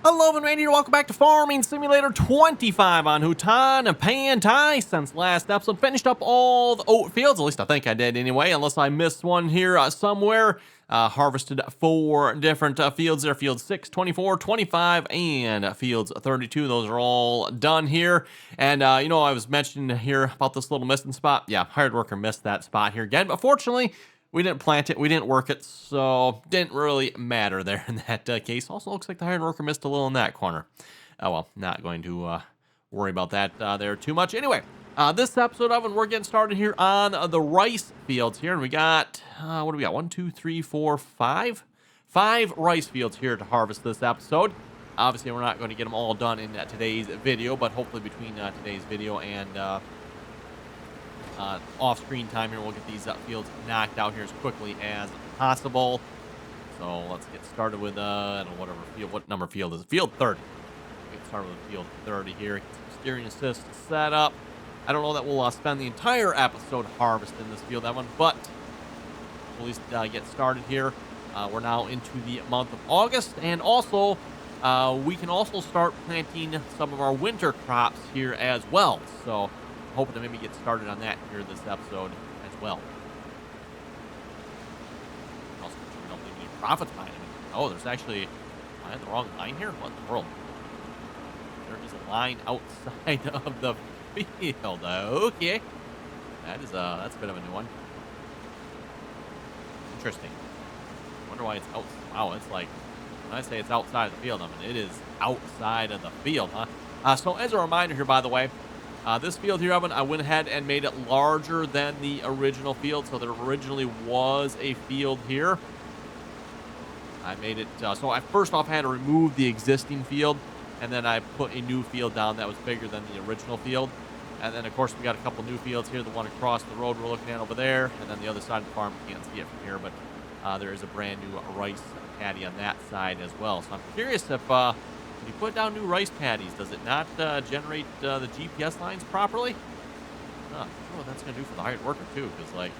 Hello, and here. Welcome back to Farming Simulator 25 on Hutan Pantai. Since last episode, finished up all the oat fields. At least I think I did anyway, unless I missed one here somewhere. Harvested 4 different fields there. Fields 6, 24, 25, and fields 32. Those are all done here. And, I was mentioning here about this little missing spot. Yeah, hired worker missed that spot here again. But fortunately, we didn't plant it, we didn't work it, so didn't really matter there in that case. Also looks like the hired worker missed a little in that corner. Oh well, not going to worry about that there too much. Anyway, this episode of it, we're getting started here on the rice fields here, and we got, what do we got? 1, 2, 3, 4, 5? 5 rice fields here to harvest this episode. Obviously, we're not going to get them all done in today's video, but hopefully between today's video and off-screen time here, we'll get these fields knocked out here as quickly as possible. So let's get started with I don't know whatever field. What number field is it? Field 30. We'll get started with field 30 here. Get some steering assist set up. I don't know that we'll spend the entire episode harvesting this field, Evan, but we'll at least get started here. We're now into the month of August, and also we can also start planting some of our winter crops here as well. So hoping to maybe get started on that here this episode as well. Also, we don't leave any profits behind. Oh, there's actually, I had the wrong line here? What in the world? There is a line outside of the field. Okay. That's a bit of a new one. Interesting. Wonder why it's out. Wow, it's like, when I say it's outside of the field, I mean, it is outside of the field, huh? So as a reminder here, by the way, this field here, I went ahead and made it larger than the original field. So there originally was a field here. I made it, so I first off had to remove the existing field, and then I put a new field down that was bigger than the original field. And then, of course, we got a couple new fields here. The one across the road we're looking at over there, and then the other side of the farm, you can't see it from here, but there is a brand new rice paddy on that side as well. So I'm curious if when you put down new rice paddies, does it not generate the GPS lines properly? I don't know what that's going to do for the hired worker, too, because, like,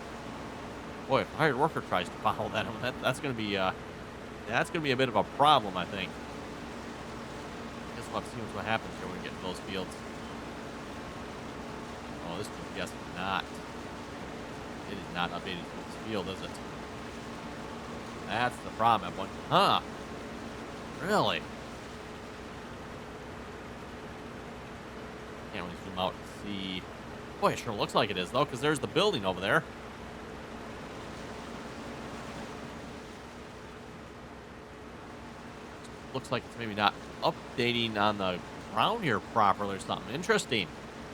boy, if the hired worker tries to follow that, that's going to be a bit of a problem, I think. I guess we'll have to see what happens here when we get to those fields. Oh, this GPS is not. It is not updated for this field, is it? That's the problem, everyone. Huh. Really? Can't really zoom out and see. Boy, it sure looks like it is, though, because there's the building over there. Looks like it's maybe not updating on the ground here properly or something. Interesting.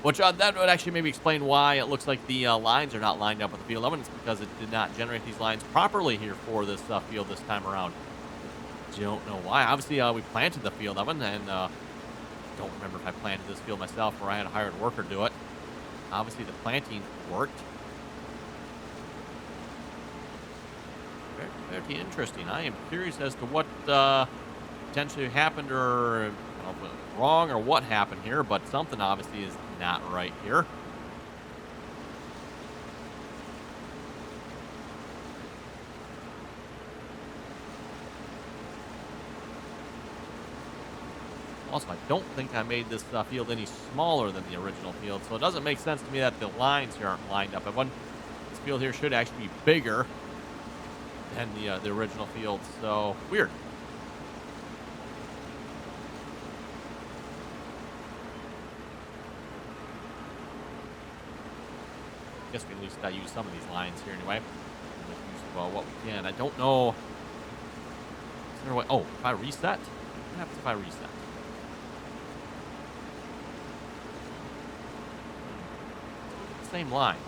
Which that would actually maybe explain why it looks like the lines are not lined up with the field. It's because it did not generate these lines properly here for this field this time around. Don't know why. Obviously, we planted the field, and don't remember if I planted this field myself or I had a hired worker do it. Obviously, the planting worked. Very, very interesting. I am curious as to what potentially happened, or I don't know if it was wrong or what happened here, but something obviously is not right here. Also, I don't think I made this field any smaller than the original field, so it doesn't make sense to me that the lines here aren't lined up. This field here should actually be bigger than the original field, so weird. I guess we can at least use some of these lines here anyway. Use what we can. I don't know. Is there a way? Oh, if I reset? What happens if I reset? Same lines.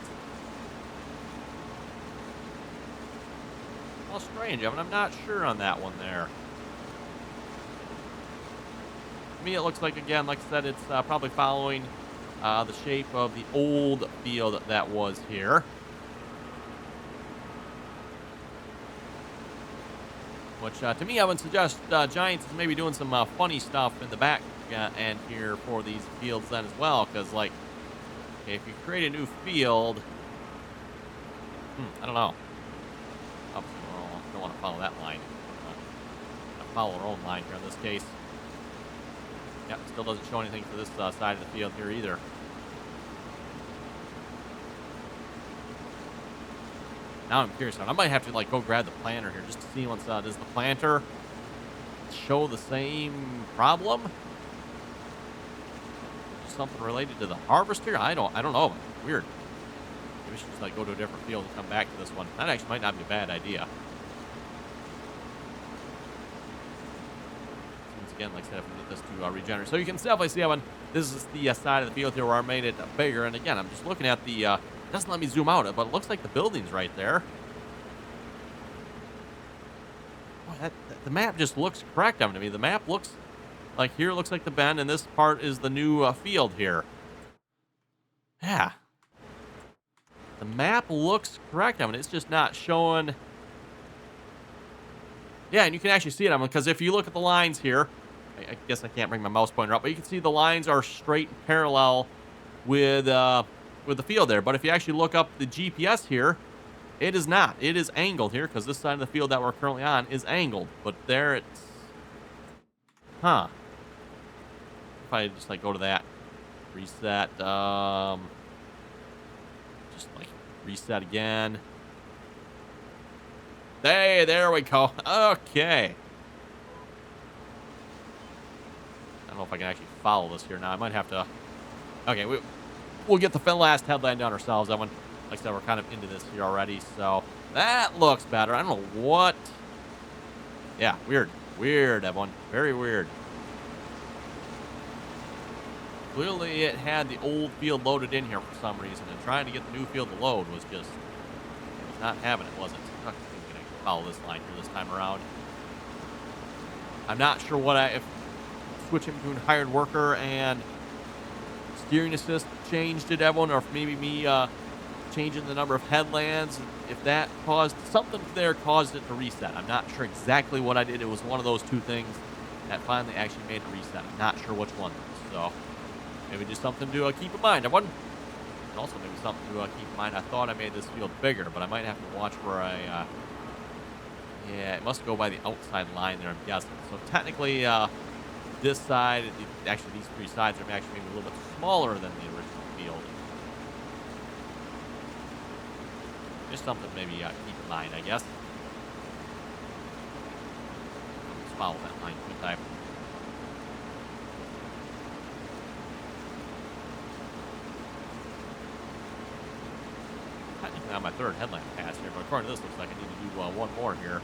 Well, strange, Evan. I'm not sure on that one there. To me, it looks like, again, like I said, it's probably following the shape of the old field that was here. Which, to me, I would suggest Giants is maybe doing some funny stuff in the back end here for these fields then as well, because, like, if you create a new field, I don't know. Obviously, we don't want to follow that line. Follow our own line here in this case. Yep, still doesn't show anything for this side of the field here either. Now I'm curious. I might have to like go grab the planter here just to see once does the planter show the same problem? Something related to the harvester? I don't know. Weird. Maybe we should just like go to a different field and come back to this one. That actually might not be a bad idea. Once again, like I said, if we get this to regenerate. So you can definitely see how this is the side of the field here where I made it bigger. And again, I'm just looking at the, it doesn't let me zoom out, but it looks like the building's right there. Boy, the map just looks correct to me. The map looks like here looks like the bend, and this part is the new field here. Yeah. The map looks correct. It's just not showing. Yeah, and you can actually see it, because if you look at the lines here, I guess I can't bring my mouse pointer up, but you can see the lines are straight and parallel with the field there. But if you actually look up the GPS here, it is not. It is angled here, because this side of the field that we're currently on is angled. But there it's... Huh. If I just, like, go to that, reset, just, like, reset again. Hey, there we go. Okay. I don't know if I can actually follow this here now. I might have to... Okay, we'll get the last headland done ourselves. That one, like I said, we're kind of into this here already, so that looks better. I don't know what... Yeah, weird. Weird, that one. Very weird. Clearly, it had the old field loaded in here for some reason, and trying to get the new field to load was just not having it, was it? I'm not going to follow this line here this time around. I'm not sure what if switching between hired worker and steering assist changed it, everyone, or if maybe me changing the number of headlands, if that caused something there, caused it to reset. I'm not sure exactly what I did. It was one of those two things that finally actually made it reset. I'm not sure which one, so... Maybe just something to keep in mind. And also maybe something to keep in mind. I thought I made this field bigger, but I might have to watch where I... yeah, it must go by the outside line there, I'm guessing. So technically, this side, actually these three sides are actually maybe a little bit smaller than the original field. Just something maybe keep in mind, I guess. Just follow that line too tight. Technically on my third headland pass here, but according to this, looks like I need to do one more here.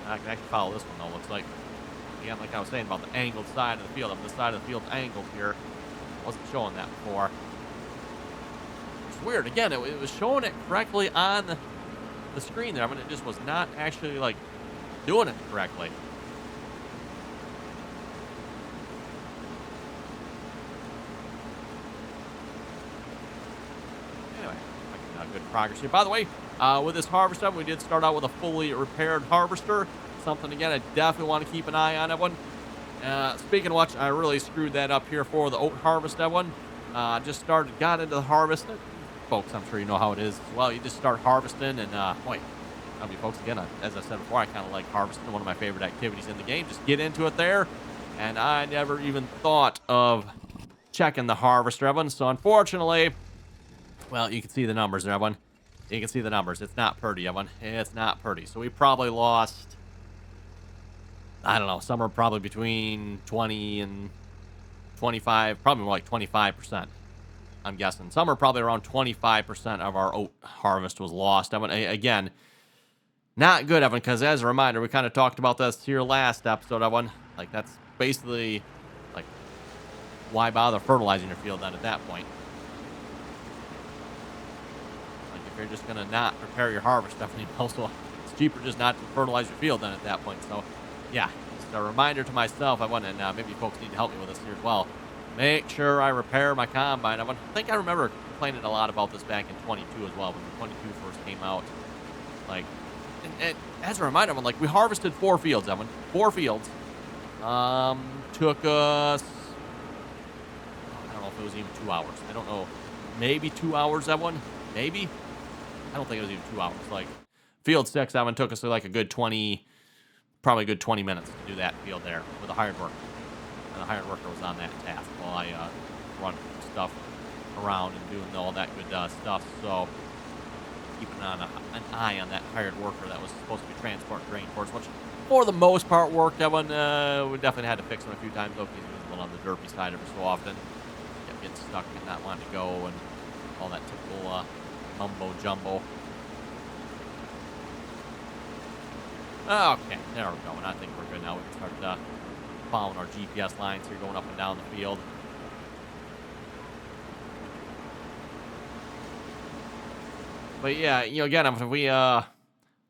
I can actually follow this one though, looks like. Again, like I was saying about the angled side of the field. This side of the field angled here. Wasn't showing that before. It's weird. Again, it was showing it correctly on the screen there. It just was not actually like doing it correctly. Good progress here. By the way, with this harvester, we did start out with a fully repaired harvester. Something, again, I definitely want to keep an eye on that one. Speaking of which, I really screwed that up here for the oat harvest, that one. Just got into the harvest. Folks, I'm sure you know how it is. Well, you just start harvesting, and boy, I mean, folks, again, as I said before, I kind of like harvesting. One of my favorite activities in the game. Just get into it there, and I never even thought of checking the harvester, everyone. So, unfortunately... Well, you can see the numbers there, everyone. You can see the numbers. It's not pretty, everyone. It's not pretty. So we probably lost, I don't know, somewhere probably between 20 and 25, probably more like 25%, I'm guessing. Somewhere probably around 25% of our oat harvest was lost. Again, not good, Evan, because as a reminder, we kind of talked about this here last episode, Evan. Like, that's basically, like, why bother fertilizing your field then at that point? If you're just going to not prepare your harvest, definitely also it's cheaper just not to fertilize your field then at that point. So, yeah, just a reminder to myself. I want to, and maybe folks need to help me with this here as well. Make sure I repair my combine. I think I remember complaining a lot about this back in 22 as well, when the 22 first came out. Like, and as a reminder, like, we harvested 4 fields, Evan. 4 fields. Took us, I don't know if it was even 2 hours. I don't know. Maybe 2 hours, that one. Maybe. I don't think it was even 2 hours. Like, field 6, that one took us like a good 20, probably a good 20 minutes to do that field there with a hired worker. And the hired worker was on that task while I run stuff around and doing all that good stuff. So keeping an eye on that hired worker that was supposed to be transporting grain for us, which for the most part worked. That one we definitely had to fix him a few times. Okay, he was a little on the derpy side every so often. Kept getting stuck and not wanting to go and all that typical mumbo jumbo. Okay, there we go. And I think we're good now. We can start following our GPS lines here, going up and down the field. But yeah, again, if we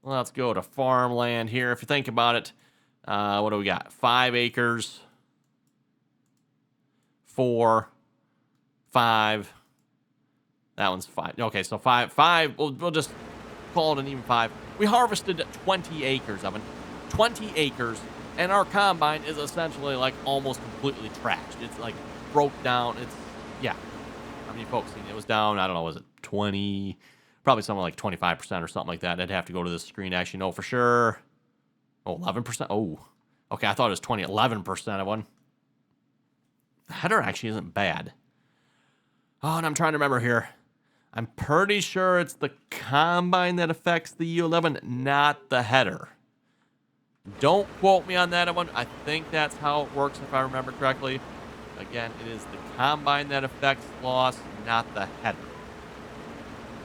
let's go to farmland here. If you think about it, what do we got? 5 acres, 4, 5. That one's 5. Okay, so 5. We'll just call it an even 5. We harvested 20 acres of it. 20 acres, and our combine is essentially like almost completely trashed. It's like broke down. Yeah. How many folks seen it? It was down, I don't know, was it 20? Probably something like 25% or something like that. I'd have to go to the screen to actually know for sure. Oh, 11%? Oh. Okay, I thought it was 11% of one. The header actually isn't bad. Oh, and I'm trying to remember here. I'm pretty sure it's the combine that affects the U11, not the header. Don't quote me on that one. I think that's how it works if I remember correctly. Again, it is the combine that affects loss, not the header.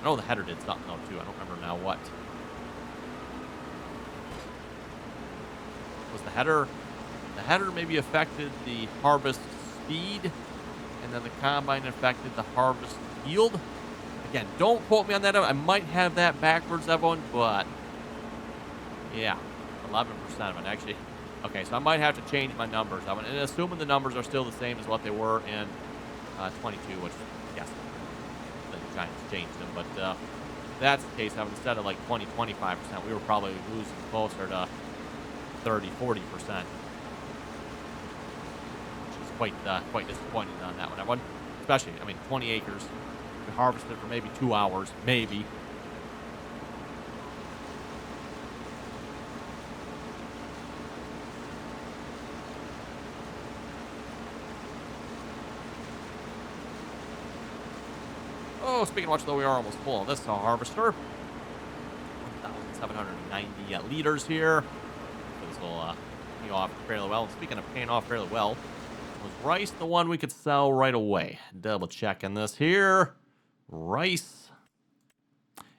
I know the header did something though too. I don't remember now what. Was the header? The header maybe affected the harvest speed, and then the combine affected the harvest yield. Again, don't quote me on that. I might have that backwards, everyone, but yeah, 11% of it actually. Okay, so I might have to change my numbers. And assuming the numbers are still the same as what they were in 22, which yes. Giants changed them, but that's the case. Instead of like 20-25%, we were probably losing closer to 30-40%, which is quite disappointing on that one. Especially, 20 acres. We harvested for maybe 2 hours, maybe. Oh, speaking of which, though, we are almost full. This is a harvester. 1,790 liters here. This will pay off fairly well. And speaking of paying off fairly well, was rice the one we could sell right away? Double checking this here. Rice.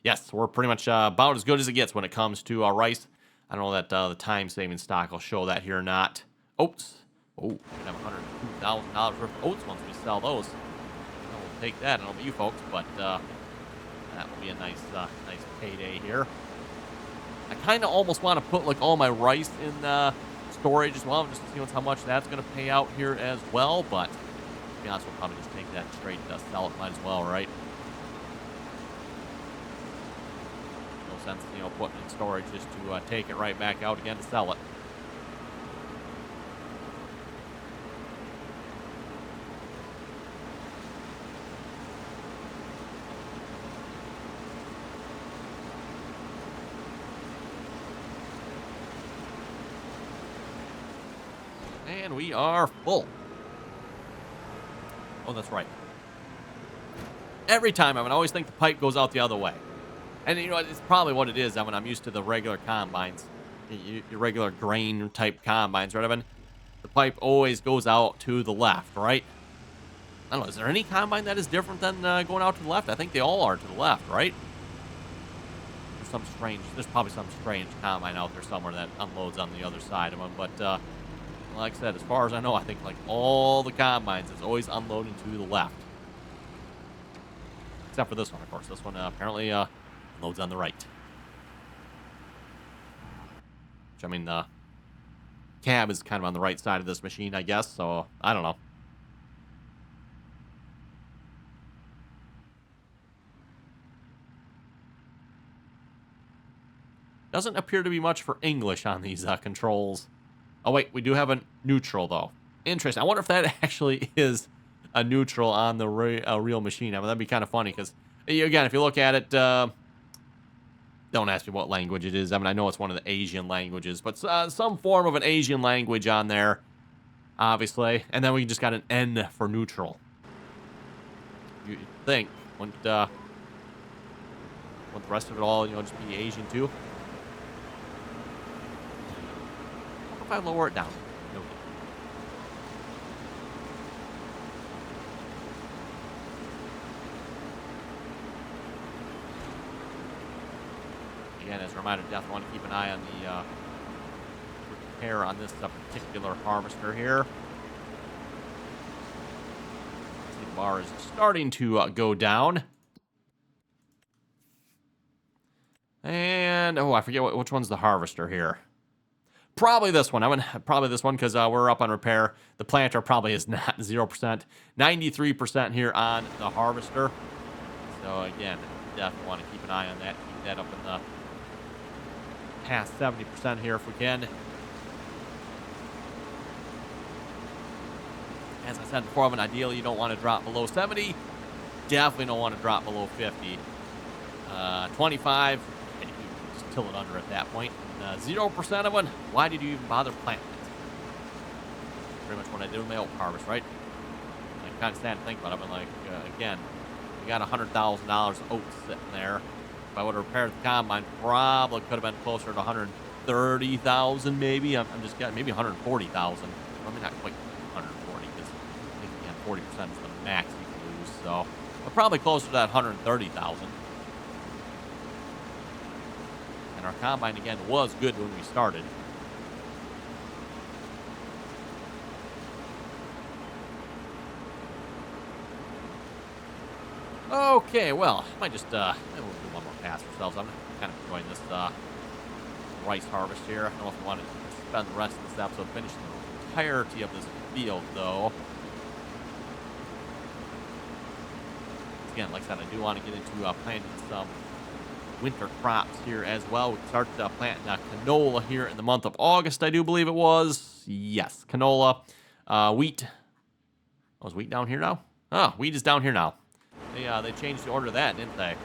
Yes, we're pretty much about as good as it gets when it comes to rice. I don't know that the time-saving stock will show that here or not. Oats. Oh, we can have $102,000 worth of oats once we sell those. Take that. I don't know about you folks, but that will be a nice payday here. I kind of almost want to put like all my rice in storage as well, just to see how much that's going to pay out here as well. But to be honest, we'll probably just take that straight to sell it. Might as well, right? No sense, putting it in storage just to take it right back out again to sell it. And we are full. Oh, that's right. Every time, I always think the pipe goes out the other way. And, it's probably what it is. I'm used to the regular combines. Your regular grain-type combines, right? The pipe always goes out to the left, right? I don't know. Is there any combine that is different than going out to the left? I think they all are to the left, right? There's probably some strange combine out there somewhere that unloads on the other side of them, but... like I said, as far as I know, I think like all the combines is always unloading to the left. Except for this one, of course. This one apparently loads on the right. Which, the cab is kind of on the right side of this machine, I guess. So, I don't know. Doesn't appear to be much for English on these controls. Oh, wait, we do have a neutral, though. Interesting. I wonder if that actually is a neutral on the real machine. That'd be kind of funny, because, again, if you look at it, Don't ask me what language it is. I mean, I know it's one of the Asian languages, but some form of an Asian language on there, obviously. And then we just got an N for neutral. You think, wouldn't the rest of it all, just be Asian too? What if I lower it down? Nope. Again, as a reminder, definitely want to keep an eye on the repair on this particular harvester here. See, the bar is starting to go down. And, I forget which one's the harvester here. Probably this one. Probably this one because we're up on repair. The planter probably is not 0%. 93% here on the harvester. So, again, definitely want to keep an eye on that. Keep that up in the past 70% here if we can. As I said before, ideally you don't want to drop below 70. Definitely don't want to drop below 50. 25, and you can just till it under at that point. 0% of one, why did you even bother planting it? Pretty much what I did with my oak harvest, right? I kind of stand and think about it, but again, we got $100,000 of oats sitting there. If I would have repaired the combine, probably could have been closer to 130,000 maybe. I'm just getting maybe 140,000. Probably not quite 140 because I think again 40% is the max you can lose. So, but probably closer to that 130,000. And our combine again was good when we started. Okay, well, might just maybe we'll do one more pass ourselves. I'm kind of enjoying this rice harvest here. I don't know if we want to spend the rest of this episode finishing the entirety of this field, though. Again, like I said, I do want to get into planting some winter crops here as well. We can start planting canola here in the month of August, I do believe it was. Yes, canola, wheat. Oh, is wheat down here now? Oh, wheat is down here now. They changed the order of that, didn't they?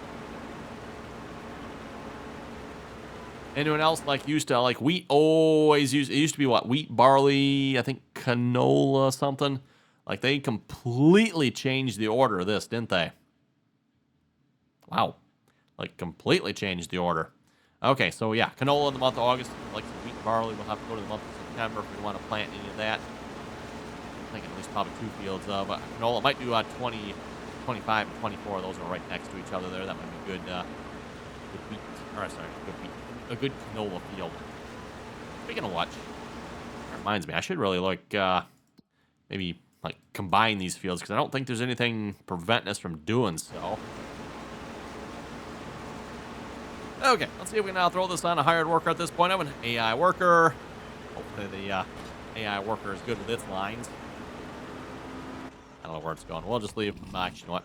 Anyone else used to wheat? Always used. It used to be what? Wheat, barley, I think canola, something. They completely changed the order of this, didn't they? Wow, completely changed the order. Okay, so yeah, canola in the month of August. Some wheat, barley. We'll have to go to the month of September if we want to plant any of that. I think at least probably 2 fields of canola. Might do 20. 25 and 24, those are right next to each other there. That might be good, good wheat. Or, sorry, good wheat. A good canola field. Speaking of what, that reminds me, I should really maybe combine these fields because I don't think there's anything preventing us from doing so. Okay, let's see if we can now throw this on a hired worker at this point. I'm an AI worker. Hopefully the AI worker is good with its lines. I don't know where it's going. We'll just leave. Actually, you know what?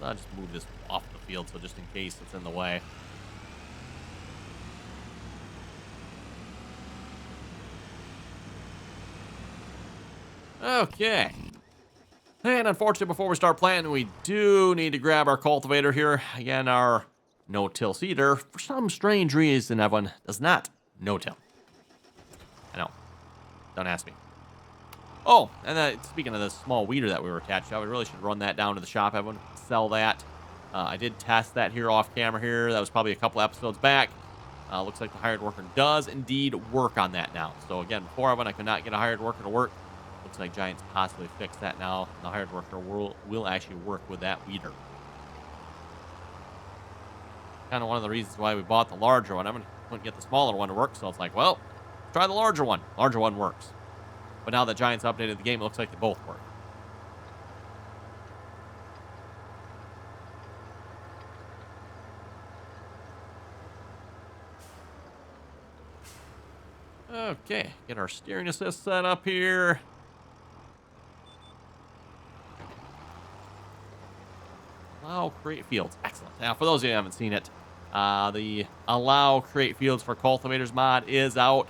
Let's just move this off the field so just in case it's in the way. Okay. And unfortunately, before we start planting, we do need to grab our cultivator here. Again, our no-till seeder, for some strange reason, everyone does not no-till. I know. Don't ask me. Oh, and speaking of the small weeder that we were attached to, we really should run that down to the shop, everyone. Sell that. I did test that here off camera here. That was probably a couple episodes back. Looks like the hired worker does indeed work on that now. So again, before I could not get a hired worker to work. Looks like Giants possibly fixed that now. The hired worker will actually work with that weeder. Kind of one of the reasons why we bought the larger one. Couldn't get the smaller one to work, so it's well, try the larger one. Larger one works. But now that Giants updated the game, it looks like they both work. Okay, get our steering assist set up here. Allow create fields. Excellent. Now, for those of you who haven't seen it, the allow create fields for cultivators mod is out.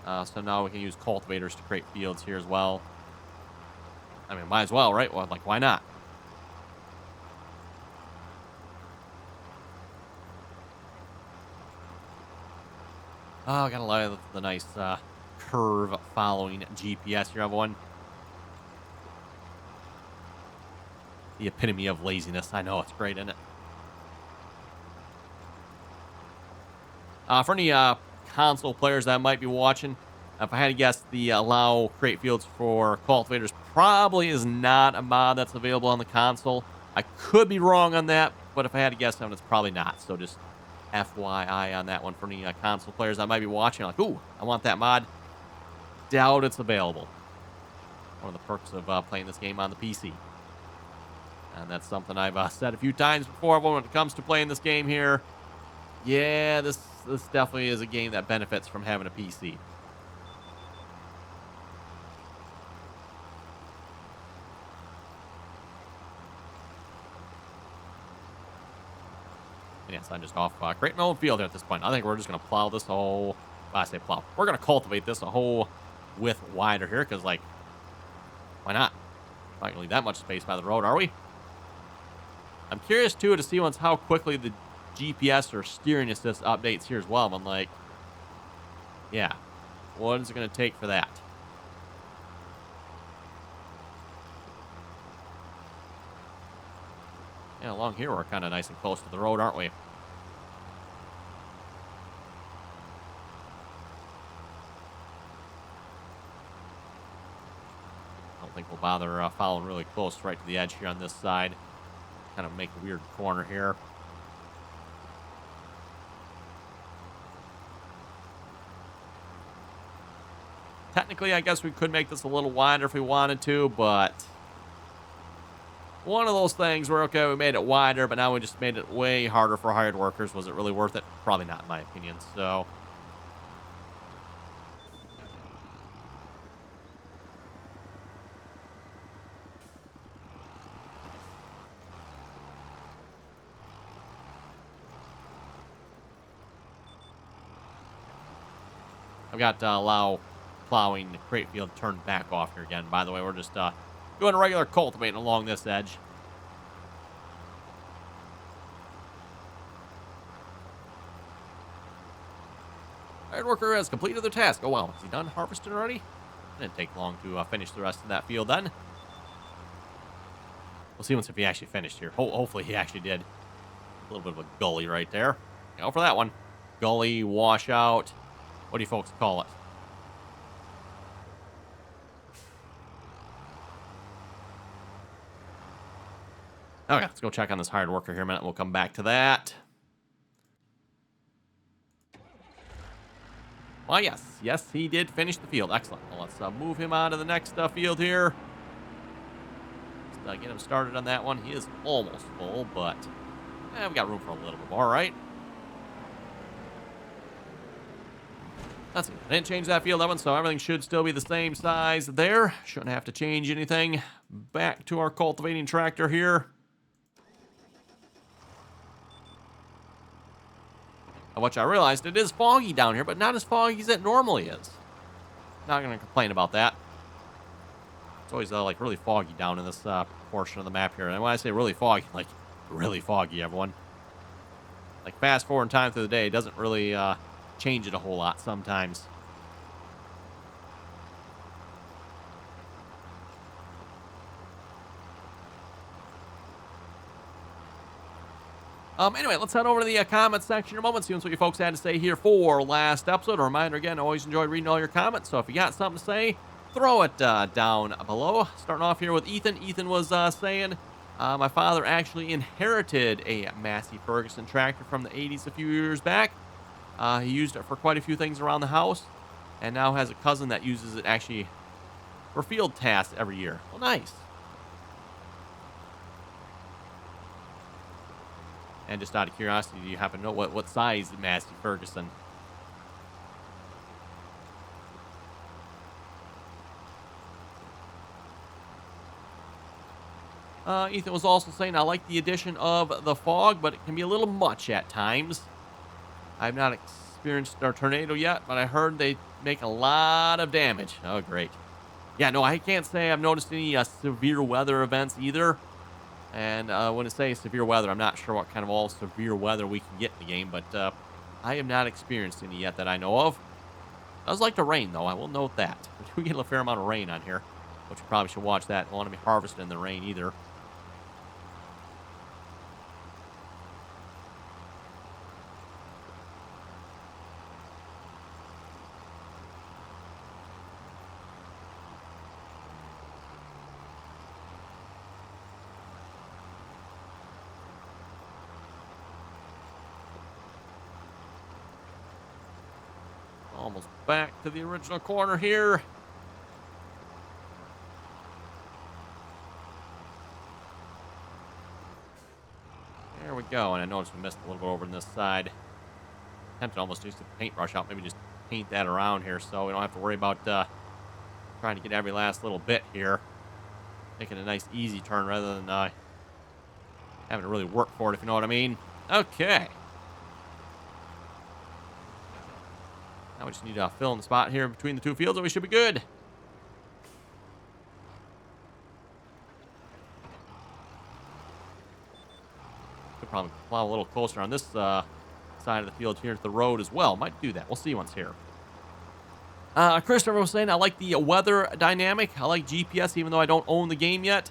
So now we can use cultivators to create fields here as well. I mean, might as well, right? Well, why not? Oh, gotta love the nice curve following GPS here, everyone. The epitome of laziness. I know, it's great, isn't it? For any console players that might be watching, if I had to guess, the allow crate fields for cultivators probably is not a mod that's available on the console. I could be wrong on that, but if I had to guess, then it's probably not. So just FYI on that one for any console players that might be watching. Like, ooh, I want that mod. Doubt it's available. One of the perks of playing this game on the PC. And that's something I've said a few times before when it comes to playing this game here. Yeah, this definitely is a game that benefits from having a PC. And yes, I'm just off creating my own field here at this point. I think we're just going to plow this whole... I say plow. We're going to cultivate this a whole width wider here because, like, why not? Not going to leave that much space by the road, are we? I'm curious, too, to see once how quickly the GPS or steering assist updates here as well. I'm like, yeah, what is it going to take for that? Yeah, along here we're kind of nice and close to the road, aren't we? I don't think we'll bother following really close right to the edge here on this side. Kind of make a weird corner here. Technically, I guess we could make this a little wider if we wanted to, but one of those things where, okay, we made it wider, but now we just made it way harder for hired workers. Was it really worth it? Probably not, in my opinion. So, I've got allow plowing the crate field turned back off here again. By the way, we're just doing a regular cultivating along this edge. Hired worker has completed their task. Oh, wow. Is he done harvesting already? Didn't take long to finish the rest of that field then. We'll see once if he actually finished here. Hopefully he actually did. A little bit of a gully right there. Go for that one. Gully, washout. What do you folks call it? Okay, let's go check on this hired worker here a minute. We'll come back to that. Well, yes. Yes, he did finish the field. Excellent. Well, let's move him on to the next field here. Let's get him started on that one. He is almost full, but we've got room for a little bit more, right? That's it. I didn't change that field, that one, so everything should still be the same size there. Shouldn't have to change anything. Back to our cultivating tractor here. Which I realized it is foggy down here, but not as foggy as it normally is. Not going to complain about that. It's always like really foggy down in this portion of the map here. And when I say really foggy, like really foggy, everyone. Like fast forward time through the day doesn't really change it a whole lot sometimes. Anyway, let's head over to the comment section in a moment, see what you folks had to say here for last episode. A reminder again, I always enjoy reading all your comments, so if you got something to say, throw it down below. Starting off here with Ethan. Ethan was saying, my father actually inherited a Massey Ferguson tractor from the 80s a few years back. He used it for quite a few things around the house, and now has a cousin that uses it actually for field tasks every year. Well, nice. And just out of curiosity, do you happen to know what size Massey Ferguson? Ethan was also saying, I like the addition of the fog, but it can be a little much at times. I've not experienced a tornado yet, but I heard they make a lot of damage. Oh, great. Yeah, no, I can't say I've noticed any severe weather events either. And when I say severe weather, I'm not sure what kind of all severe weather we can get in the game, but I have not experienced any yet that I know of. Does like to rain, though. I will note that. We get a fair amount of rain on here, which we probably should watch that. Don't want to be harvesting in the rain either. Almost back to the original corner here. There we go. And I noticed we missed a little bit over on this side. Tempted to almost use the paintbrush out. Maybe just paint that around here so we don't have to worry about trying to get every last little bit here. Making a nice easy turn rather than having to really work for it, if you know what I mean. Okay. Now we just need to fill in the spot here between the two fields and we should be good. Could probably plow a little closer on this side of the field here to the road as well. Might do that. We'll see once here. Christopher was saying, I like the weather dynamic. I like GPS even though I don't own the game yet.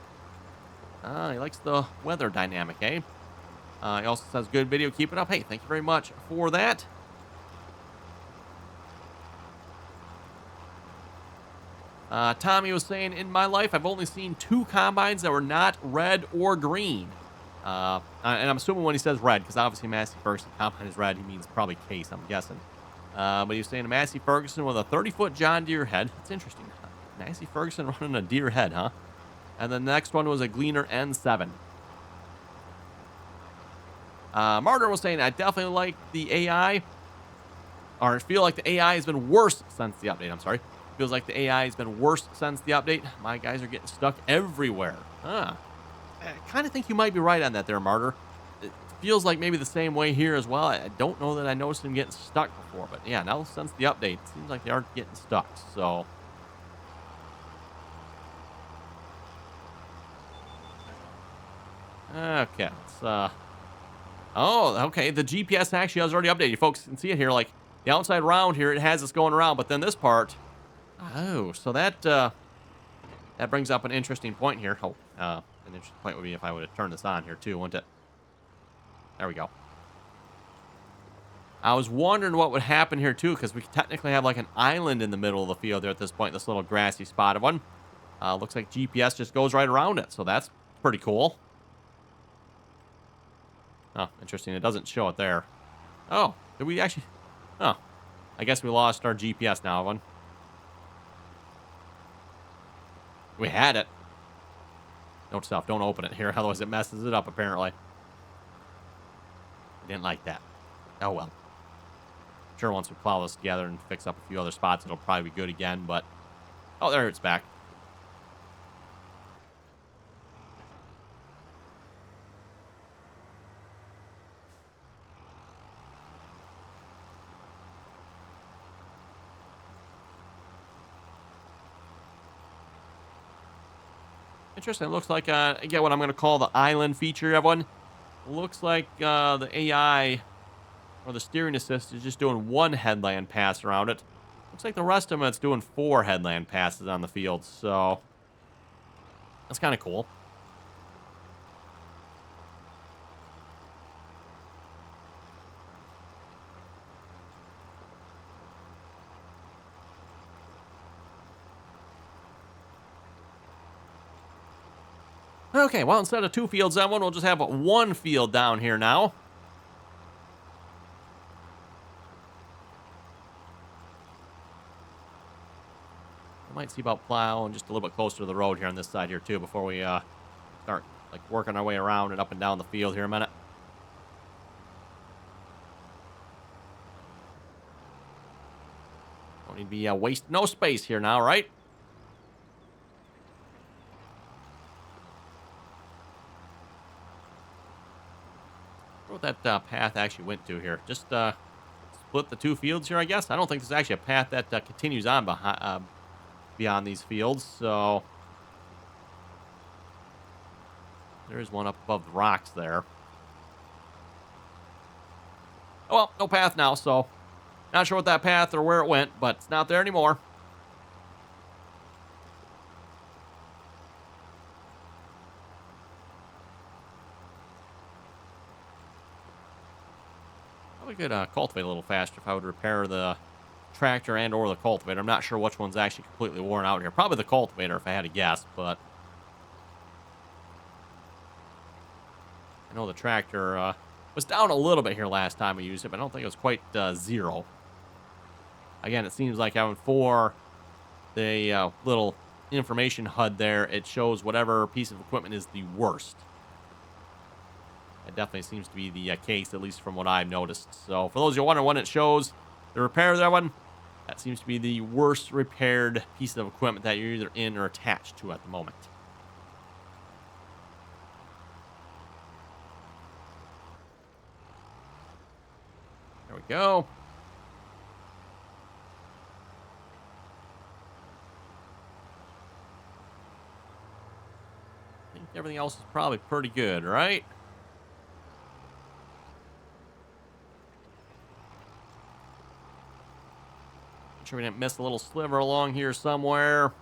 He likes the weather dynamic, eh? He also says, good video. Keep it up. Hey, thank you very much for that. Tommy was saying, in my life, I've only seen 2 combines that were not red or green. And I'm assuming when he says red, because obviously Massey Ferguson combine is red, he means probably Case, I'm guessing. But he was saying a Massey Ferguson with a 30-foot John Deere head. That's interesting. Massey Ferguson running a Deere head, huh? And the next one was a Gleaner N7. Martin was saying, I definitely like the AI, or I feel like the AI has been worse since the update. I'm sorry. Feels like the AI has been worse since the update. My guys are getting stuck everywhere. I kind of think you might be right on that there, Martyr. It feels like maybe the same way here as well. I don't know that I noticed them getting stuck before, but yeah, now since the update, it seems like they are getting stuck, so. Okay, let's, oh, okay, the GPS actually has already updated. You folks can see it here, like, the outside round here, it has us going around, but then this part, oh, so that brings up an interesting point here. Oh, an interesting point would be if I would have turned this on here too, wouldn't it? There we go. I was wondering what would happen here too, because we technically have like an island in the middle of the field there at this point, this little grassy spot of one. Looks like GPS just goes right around it, so that's pretty cool. Oh, interesting. It doesn't show it there. Oh, did we actually? Oh, I guess we lost our GPS now, one. We had it. Note stuff. Don't open it here, otherwise it messes it up, apparently. I didn't like that. Oh, well. I'm sure once we plow this together and fix up a few other spots, it'll probably be good again, but. Oh, there it's back. Interesting. It looks like, again, what I'm going to call the island feature, everyone. Looks like the AI or the steering assist is just doing 1 headland pass around it. Looks like the rest of them, it's doing 4 headland passes on the field, so that's kind of cool. Okay, well, instead of 2 fields on one, we'll just have 1 field down here now. I might see about plowing just a little bit closer to the road here on this side here, too, before we start like working our way around and up and down the field here a minute. Don't need to be wasting no space here now, right? What that path actually went to here. Just split the 2 fields here, I guess. I don't think there's actually a path that continues on beyond these fields, so there is one up above the rocks there. Oh, well, no path now, so not sure what that path or where it went, but it's not there anymore. Probably could cultivate a little faster if I would repair the tractor and or the cultivator. I'm not sure which one's actually completely worn out here. Probably the cultivator if I had to guess, but I know the tractor was down a little bit here last time I used it, but I don't think it was quite zero. Again, it seems like having for the little information HUD there, it shows whatever piece of equipment is the worst. That definitely seems to be the case, at least from what I've noticed. So for those of you wondering when it shows the repair of that one, that seems to be the worst repaired piece of equipment that you're either in or attached to at the moment. There we go. I think everything else is probably pretty good, right? Make sure we didn't miss a little sliver along here somewhere.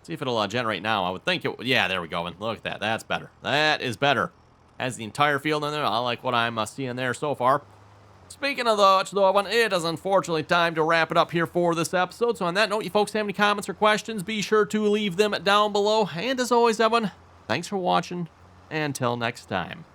See if it'll generate now. I would think it would. Yeah, there we go. And look at that. That's better. That is better. Has the entire field in there. I like what I'm seeing there so far. Speaking of though, it is unfortunately time to wrap it up here for this episode. So on that note, you folks have any comments or questions, be sure to leave them down below. And as always, everyone, thanks for watching. And until next time.